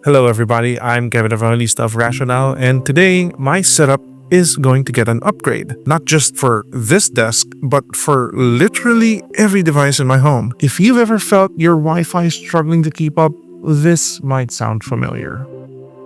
Hello everybody, I'm Kevin of Stuff Rationale, and today my setup is going to get an upgrade. Not just for this desk, but for literally every device in my home. If you've ever felt your Wi-Fi struggling to keep up, this might sound familiar.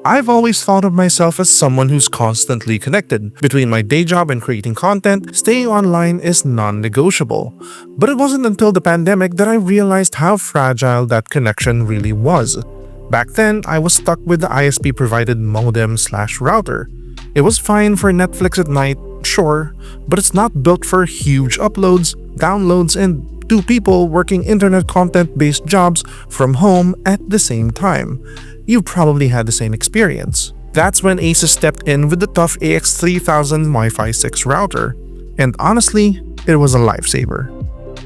I've always thought of myself as someone who's constantly connected. Between my day job and creating content, staying online is non-negotiable. But it wasn't until the pandemic that I realized how fragile that connection really was. Back then, I was stuck with the ISP-provided modem/router. It was fine for Netflix at night, sure, but it's not built for huge uploads, downloads, and two people working internet content-based jobs from home at the same time. You probably had the same experience. That's when ASUS stepped in with the TUF AX3000 Wi-Fi 6 router. And honestly, it was a lifesaver.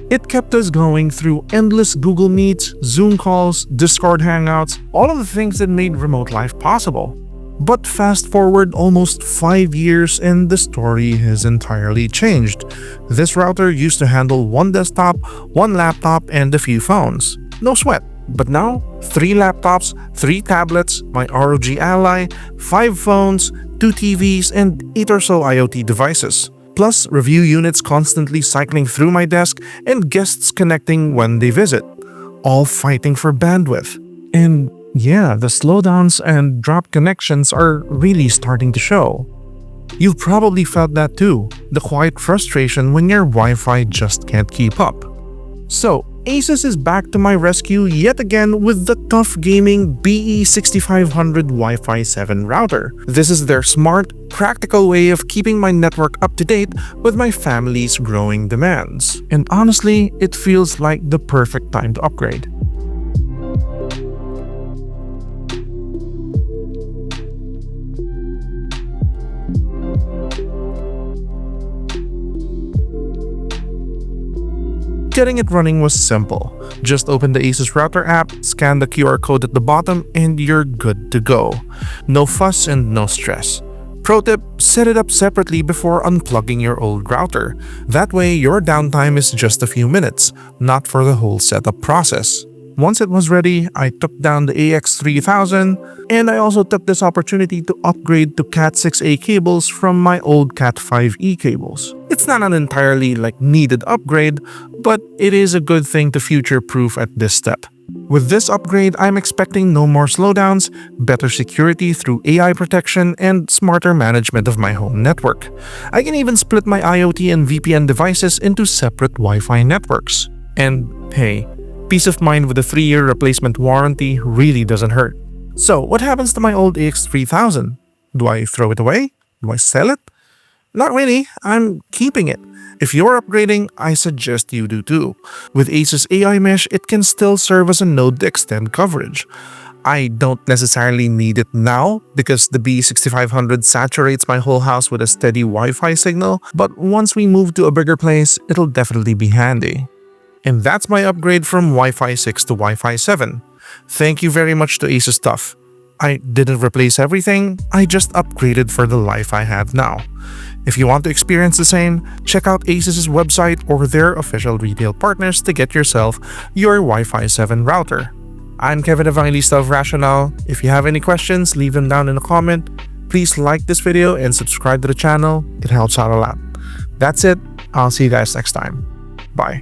It kept us going through endless Google Meets, Zoom calls, Discord hangouts, all of the things that made remote life possible. But fast forward almost 5 years and the story has entirely changed. This router used to handle one desktop, one laptop, and a few phones. No sweat. But now, 3 laptops, 3 tablets, my ROG Ally, 5 phones, 2 TVs, and 8 or so IoT devices. Plus review units constantly cycling through my desk and guests connecting when they visit, all fighting for bandwidth. And yeah, the slowdowns and dropped connections are really starting to show. You've probably felt that too, the quiet frustration when your Wi-Fi just can't keep up. So, ASUS is back to my rescue yet again with the TUF Gaming BE6500 Wi-Fi 7 router. This is their smart, practical way of keeping my network up to date with my family's growing demands. And honestly, it feels like the perfect time to upgrade. Getting it running was simple. Just open the ASUS Router app, scan the QR code at the bottom, and you're good to go. No fuss and no stress. Pro tip, set it up separately before unplugging your old router. That way, your downtime is just a few minutes, not for the whole setup process. Once it was ready, I took down the AX3000, and I also took this opportunity to upgrade to Cat6a cables from my old Cat5e cables. It's not an entirely needed upgrade, but it is a good thing to future-proof at this step. With this upgrade, I'm expecting no more slowdowns, better security through AI protection, and smarter management of my home network. I can even split my IoT and VPN devices into separate Wi-Fi networks. And hey, peace of mind with a 3-year replacement warranty really doesn't hurt. So what happens to my old AX3000? Do I throw it away? Do I sell it? Not really, I'm keeping it. If you're upgrading, I suggest you do too. With ASUS AI Mesh, it can still serve as a node to extend coverage. I don't necessarily need it now because the B6500 saturates my whole house with a steady Wi-Fi signal, but once we move to a bigger place, it'll definitely be handy. And that's my upgrade from Wi-Fi 6 to Wi-Fi 7. Thank you very much to ASUS TUF. I didn't replace everything, I just upgraded for the life I have now. If you want to experience the same, check out ASUS's website or their official retail partners to get yourself your Wi-Fi 7 router. I'm Kevin Evangelista of Rationale. If you have any questions, leave them down in a comment. Please like this video and subscribe to the channel. It helps out a lot. That's it. I'll see you guys next time. Bye.